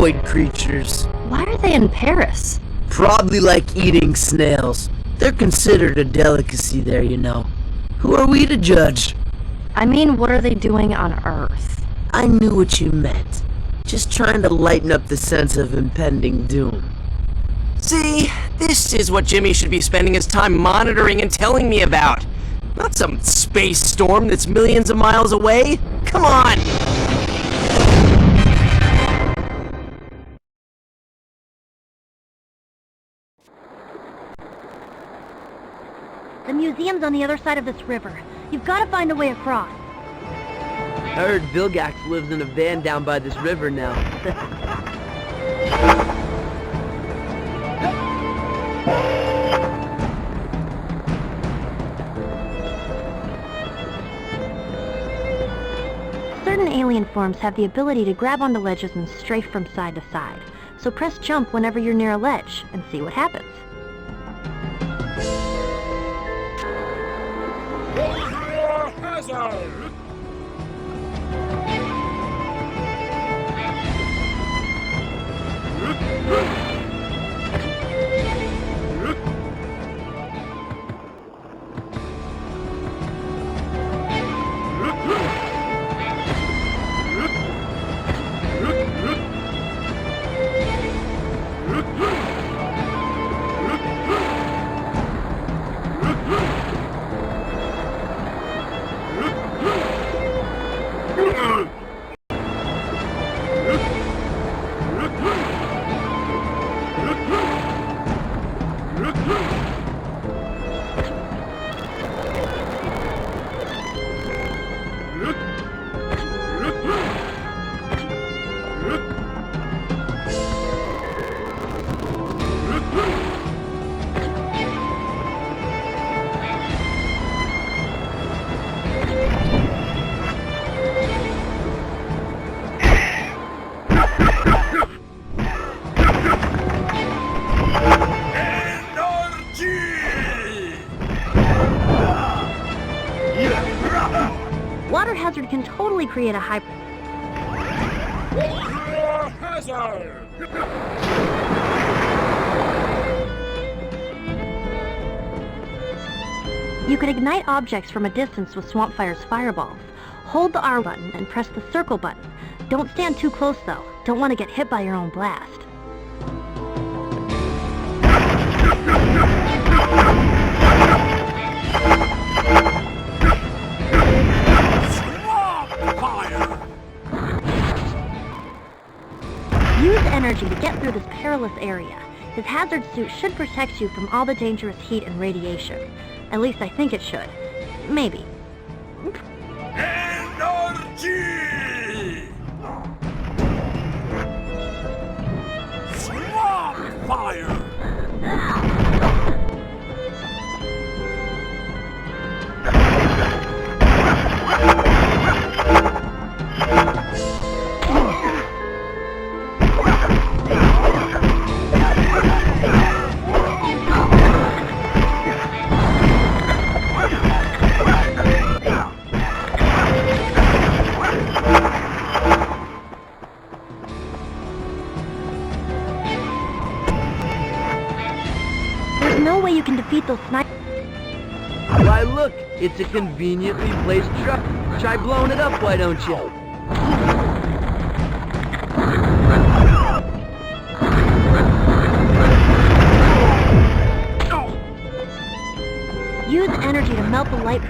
humanoid creatures. Why are they in Paris? Probably like eating snails. They're considered a delicacy there, you know. Who are we to judge? I mean, what are they doing on Earth? I knew what you meant. Just trying to lighten up the sense of impending doom. See, this is what Jimmy should be spending his time monitoring and telling me about. Not some space storm that's millions of miles away. Come on! The museum's on the other side of this river. You've got to find a way across. I heard Vilgax lives in a van down by this river now. Certain alien forms have the ability to grab onto ledges and strafe from side to side. So press jump whenever you're near a ledge and see what happens. Water hazard can totally create a high... You can ignite objects from a distance with Swampfire's fireballs. Hold the R button and press the circle button. Don't stand too close though. Don't want to get hit by your own blast. Use energy to get through this perilous area. His hazard suit should protect you from all the dangerous heat and radiation. At least I think it should. Maybe. Energy! Swamp fire! No way you can defeat those snipers. Why look, it's a conveniently placed truck. Try blowing it up, why don't you? Use energy to melt the light.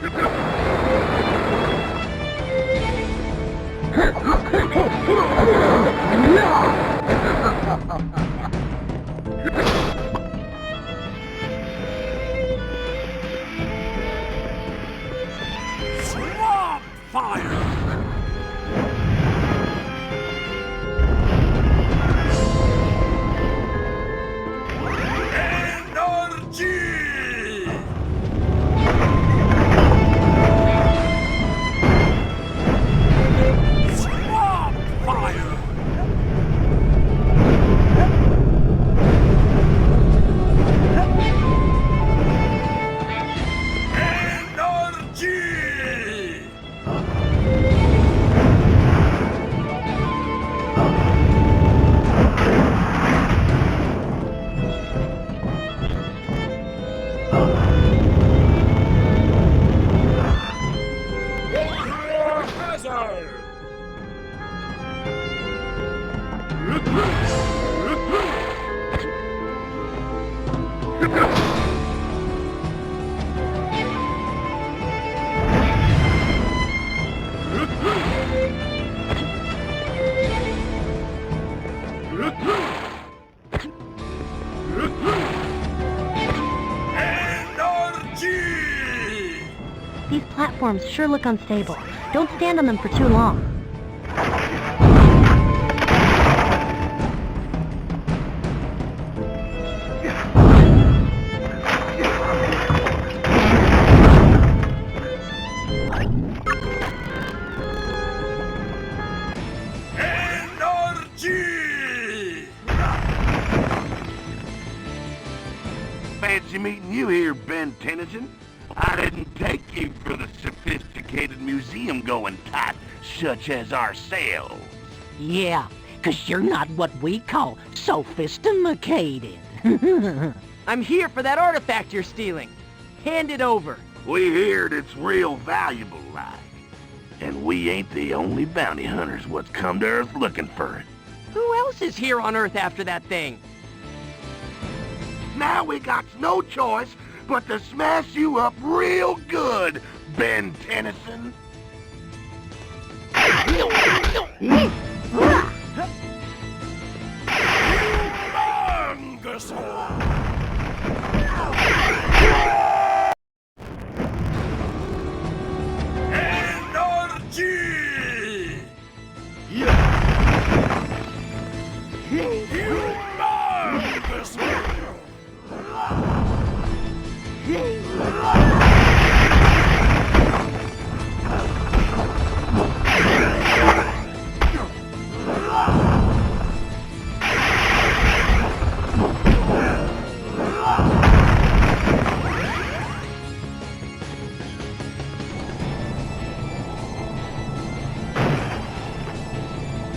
Swamp fire! Energy! Swamp fire! Energy! Hazard! Energy! These platforms sure look unstable. Don't stand on them for too long. Energy! Fancy meeting you here, Ben Tennyson. I didn't take you for the sophisticated museum-going type, such as ourselves. Yeah, 'cause you're not what we call sophisticated. I'm here for that artifact you're stealing. Hand it over. We heard it's real valuable, like. And we ain't the only bounty hunters what's come to Earth looking for it. Who else is here on Earth after that thing? Now we got no choice but to smash you up real good, Ben Tennyson. Humongous! Energy! Humongous!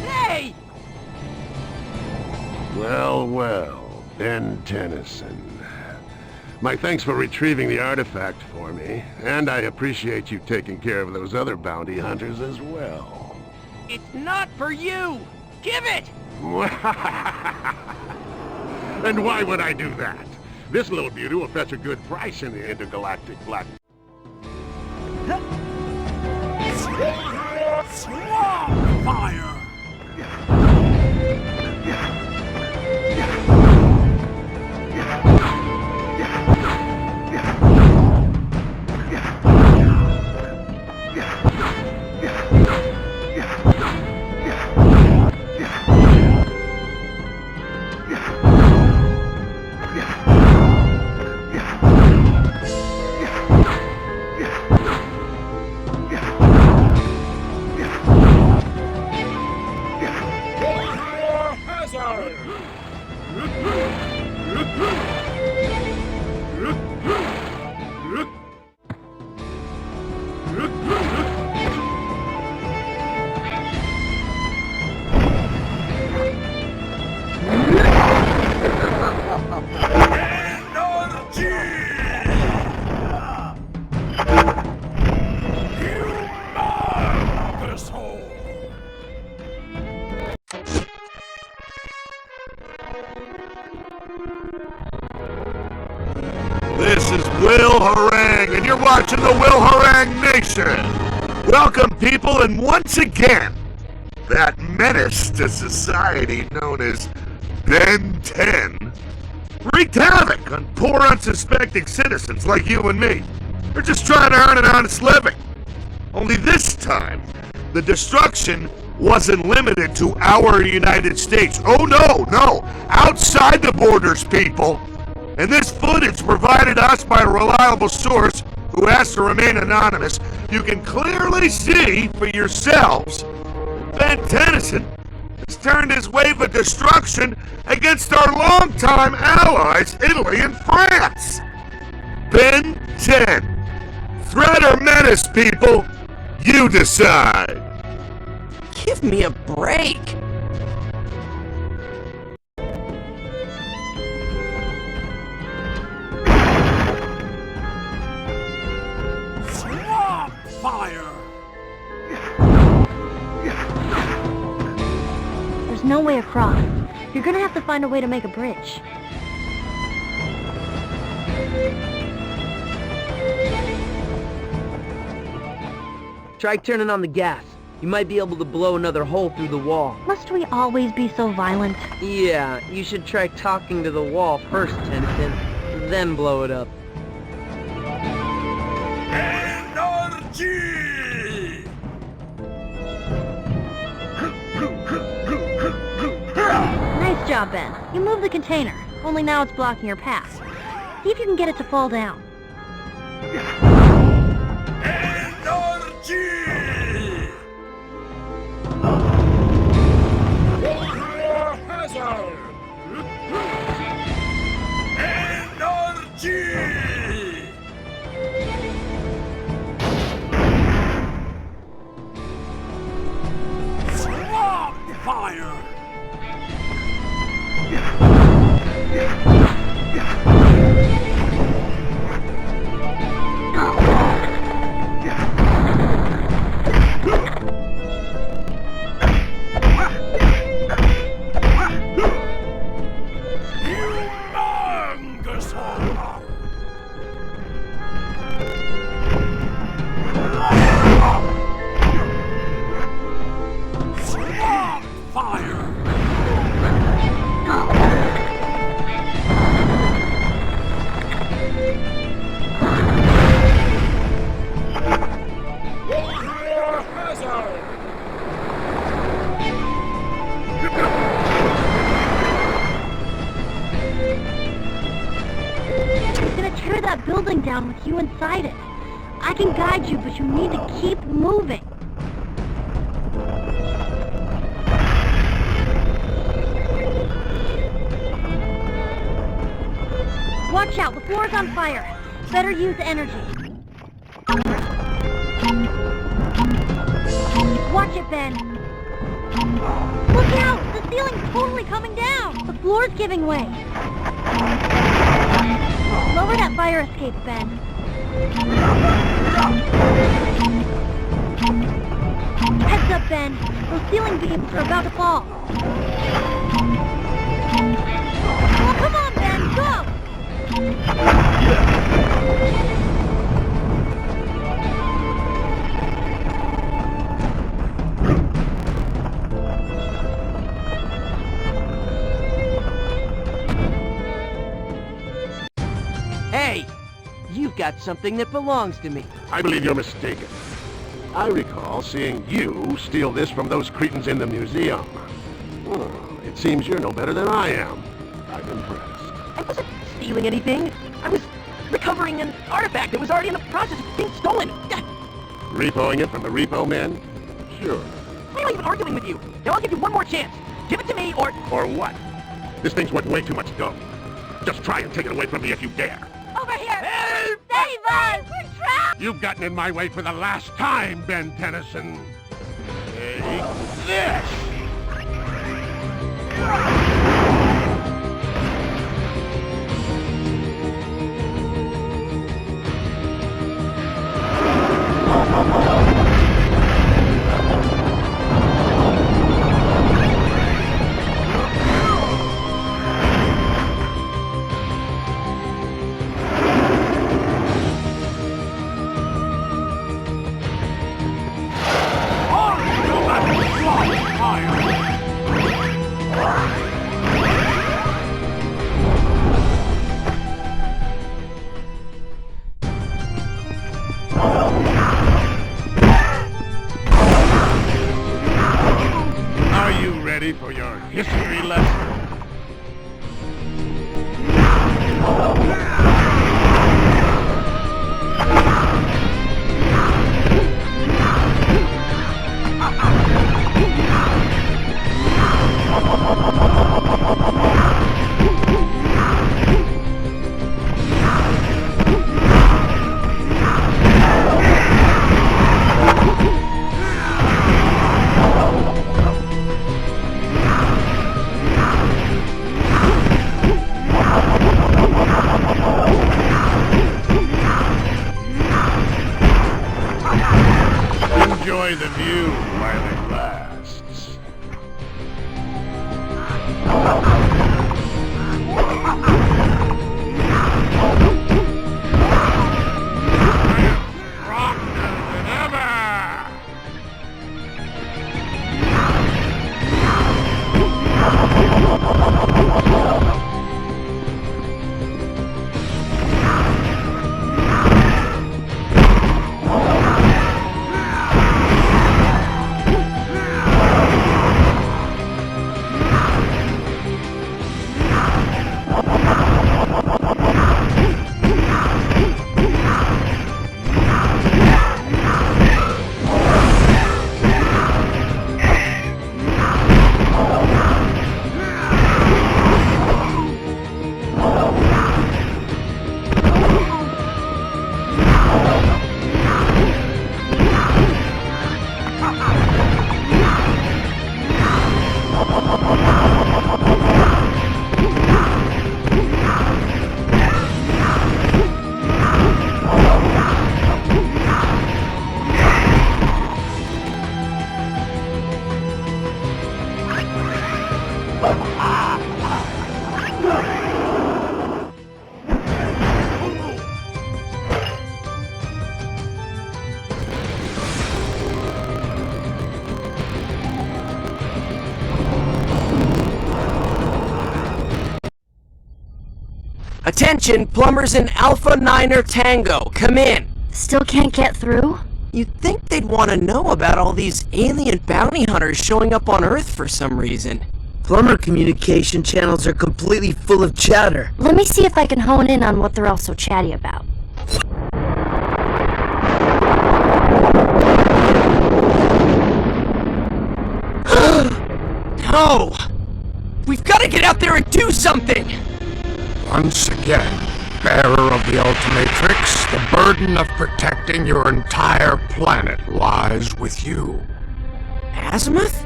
Hey! Well, well, Ben Tennyson. My thanks for retrieving the artifact for me, and I appreciate you taking care of those other bounty hunters as well. It's not for you! Give it! And why would I do that? This little beauty will fetch a good price in the intergalactic black... Swamp fire! Hazard! This is Will Harang, and you're watching the Will Harang Nation. Welcome, people, and once again, that menace to society known as Ben 10 wreaked havoc on poor, unsuspecting citizens like you and me. They're just trying to earn an honest living. Only this time, the destruction wasn't limited to our United States. Oh no, outside the borders, people. And this footage provided us by a reliable source who asked to remain anonymous. You can clearly see for yourselves Ben Tennyson has turned his wave of destruction against our longtime allies, Italy and France. Ben 10. Threat or menace, people? You decide. Give me a break. Swamp fire! There's no way across. You're gonna have to find a way to make a bridge. Try turning on the gas. You might be able to blow another hole through the wall. Must we always be so violent? Yeah, you should try talking to the wall first, Tennyson. Then blow it up. Energy! Nice job, Ben. You moved the container. Only now it's blocking your path. See if you can get it to fall down. Energy! Hazard! Energy! Swamp fire! Humongous horror! Swamp fire! Hazard! It's gonna tear that building down with you inside it. I can guide you, but you need to keep moving. Watch out, the floor's on fire. Better use energy. Watch it, Ben. Look out! The ceiling's totally coming down! The floor's giving way. Lower that fire escape, Ben. Heads up, Ben. Those ceiling beams are about to fall. Oh, come on, Ben, go! Hey! You've got something that belongs to me. I believe you're mistaken. I recall seeing you steal this from those cretins in the museum. Oh, it seems you're no better than I am. I'm impressed. I wasn't stealing anything. I was recovering an artifact that was already in the process of being stolen. Repoing it from the repo men? Sure. Why am I even arguing with you? Now I'll give you one more chance. Give it to me or... Or what? This thing's worth way too much dough. Just try and take it away from me if you dare. Over here! Help! Save us! We're trapped! You've gotten in my way for the last time, Ben Tennyson. Take this! Attention, plumbers in Alpha Niner Tango, come in. Still can't get through? You'd think they'd want to know about all these alien bounty hunters showing up on Earth for some reason. Plumber communication channels are completely full of chatter. Let me see if I can hone in on what they're all so chatty about. No! We've got to get out there and do something! Once again, bearer of the Ultimatrix, the burden of protecting your entire planet lies with you. Azimuth?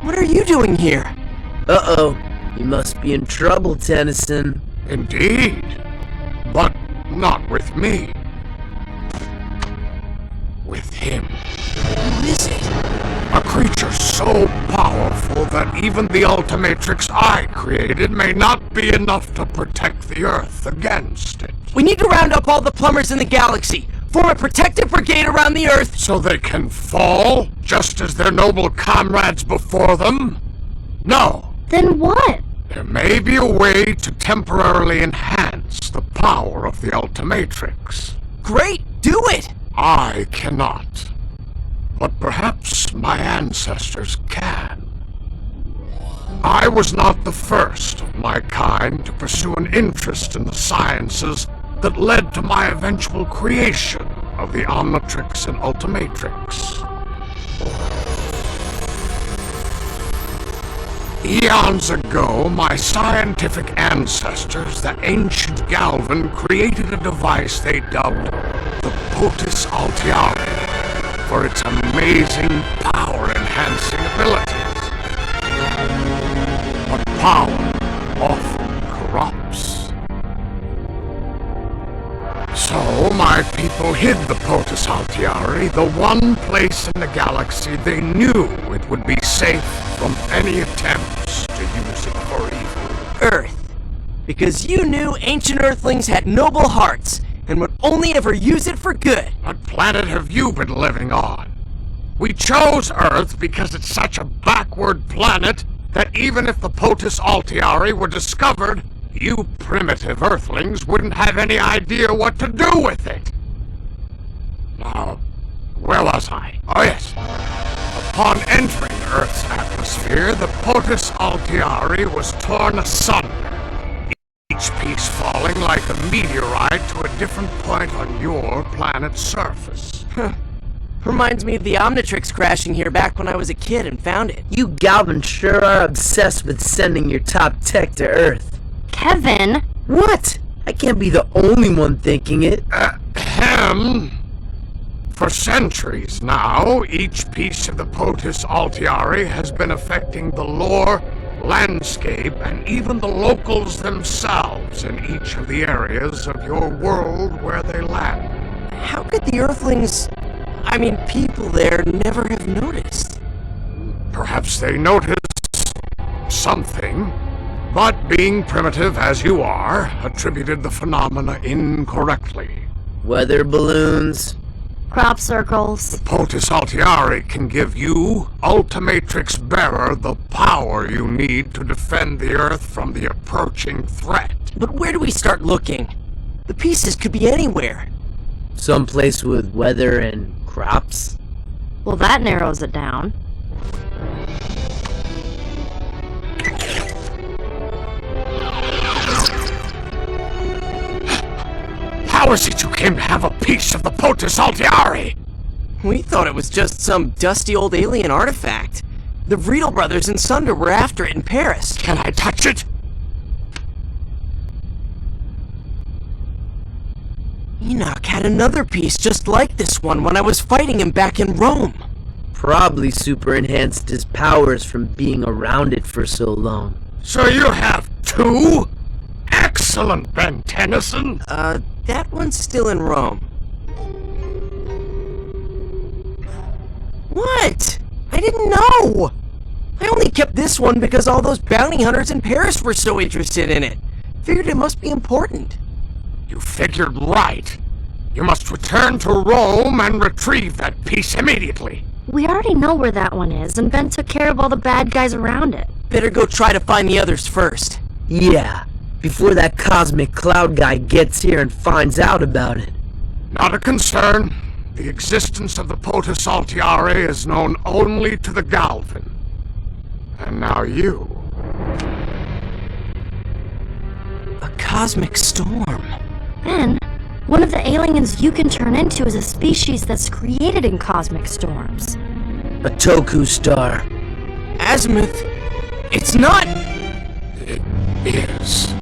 What are you doing here? Uh-oh. You must be in trouble, Tennyson. Indeed, but not with me. With him. Who is it? A creature so powerful that even the Ultimatrix I created may not be enough to protect the Earth against it. We need to round up all the plumbers in the galaxy. Form a protective brigade around the Earth. So they can fall, just as their noble comrades before them? No. Then what? There may be a way to temporarily enhance the power of the Ultimatrix. Great, do it! I cannot. But perhaps my ancestors can. I was not the first of my kind to pursue an interest in the sciences that led to my eventual creation of the Omnitrix and Ultimatrix. Eons ago, my scientific ancestors, the ancient Galvan, created a device they dubbed the Potus Altiari for its amazing power-enhancing abilities. But power often corrupts. So my people hid the Potus Altiari, the one place in the galaxy they knew it would be safe from any attempts to use it for evil. Earth. Because you knew ancient Earthlings had noble hearts and would only ever use it for good. What planet have you been living on? We chose Earth because it's such a backward planet that even if the Potus Altiari were discovered, you primitive Earthlings wouldn't have any idea what to do with it. Now, where was I? Oh yes. Upon entering Earth's atmosphere, the Potus Altiari was torn asunder, each piece falling like a meteorite to a different point on your planet's surface. Reminds me of the Omnitrix crashing here back when I was a kid and found it. You Galvin sure are obsessed with sending your top tech to Earth. Kevin! What? I can't be the only one thinking it. For centuries now, each piece of the Potus Altiari has been affecting the lore, landscape, and even the locals themselves in each of the areas of your world where they land. How could the Earthlings, people there, never have noticed? Perhaps they noticed something, but being primitive as you are, attributed the phenomena incorrectly. Weather balloons. Crop circles. The Potus Altiari can give you, Ultimatrix bearer, the power you need to defend the Earth from the approaching threat. But where do we start looking? The pieces could be anywhere. Someplace with weather and crops. Well, that narrows it down. How is it you came to have a piece of the Potus Altiari? We thought it was just some dusty old alien artifact. The Riedel brothers and Sunder were after it in Paris. Can I touch it? Enoch had another piece just like this one when I was fighting him back in Rome. Probably super enhanced his powers from being around it for so long. So you have two? Excellent, Ben Tennyson. That one's still in Rome. What? I didn't know! I only kept this one because all those bounty hunters in Paris were so interested in it. Figured it must be important. You figured right. You must return to Rome and retrieve that piece immediately. We already know where that one is, and Ben took care of all the bad guys around it. Better go try to find the others first. Yeah, before that cosmic cloud guy gets here and finds out about it. Not a concern. The existence of the Potus Altiare is known only to the Galvin. And now you. A cosmic storm. Ben, one of the aliens you can turn into is a species that's created in cosmic storms. A Toku star. Azimuth, it's not... It is.